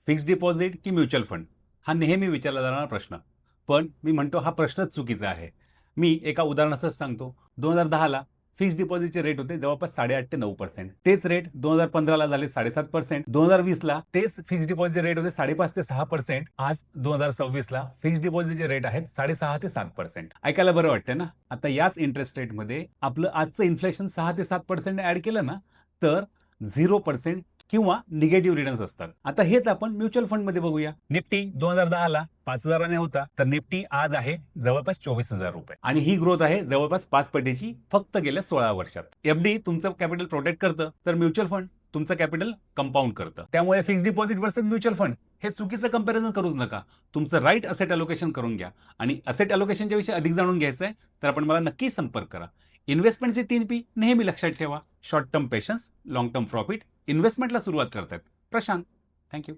Fixed deposit की mutual fund? हा नेहमी विचारला जाणारा प्रश्न. पण मी म्हणतो हा प्रश्नच चुकीचा आहे. मी एका उदाहरणासच सांगतो. 2010ला फिक्स्ड डिपॉझिटचे रेट होते जवळपास 8.5% ते 9%. तेच रेट 2015ला झाले 7.5%. 2020ला तेच फिक्स्ड डिपॉझिटचे रेट होते 5.5% ते 6%. आज 2026ला फिक्स्ड डिपॉझिटचे रेट आहेत 6.5% ते 7%. ऐकायला बरं वाटतं ना? आता याच इंटरेस्ट रेटमध्ये आपलं आजचं इन्फ्लेशन 6 ते 7% ॲड केलं ना, तर 0% किंवा निगेटिव्ह रिटर्न्स असतात. आता हेच आपण म्युच्युअल फंडमध्ये बघूया. निफ्टी 2010ला 5,000 ने होता, तर निफ्टी आज आहे जवळपास ₹24,000 आणि ही ग्रोथ आहे जवळपास 5 पटीची फक्त गेल्या 16 वर्षात. एफडी तुमचं कॅपिटल प्रोटेक्ट करतं, तर म्युच्युअल फंड तुमचं कॅपिटल कंपाऊंड करतं. त्यामुळे fixed deposit versus mutual fund हे चुकीचं कंपॅरिझन करूच नका. तुमचं राईट असेट अलोकेशन करून घ्या आणि असेट अलोकेशनच्या विषयी अधिक जाणून घ्यायचं आहे, तर आपण मला नक्की संपर्क करा. इन्व्हेस्टमेंटचे 3 पी नेहमी लक्षात ठेवा. Short term patience, long term profit. इन्व्हेस्टमेंटला सुरुवात करतायत. प्रशांत. Thank you.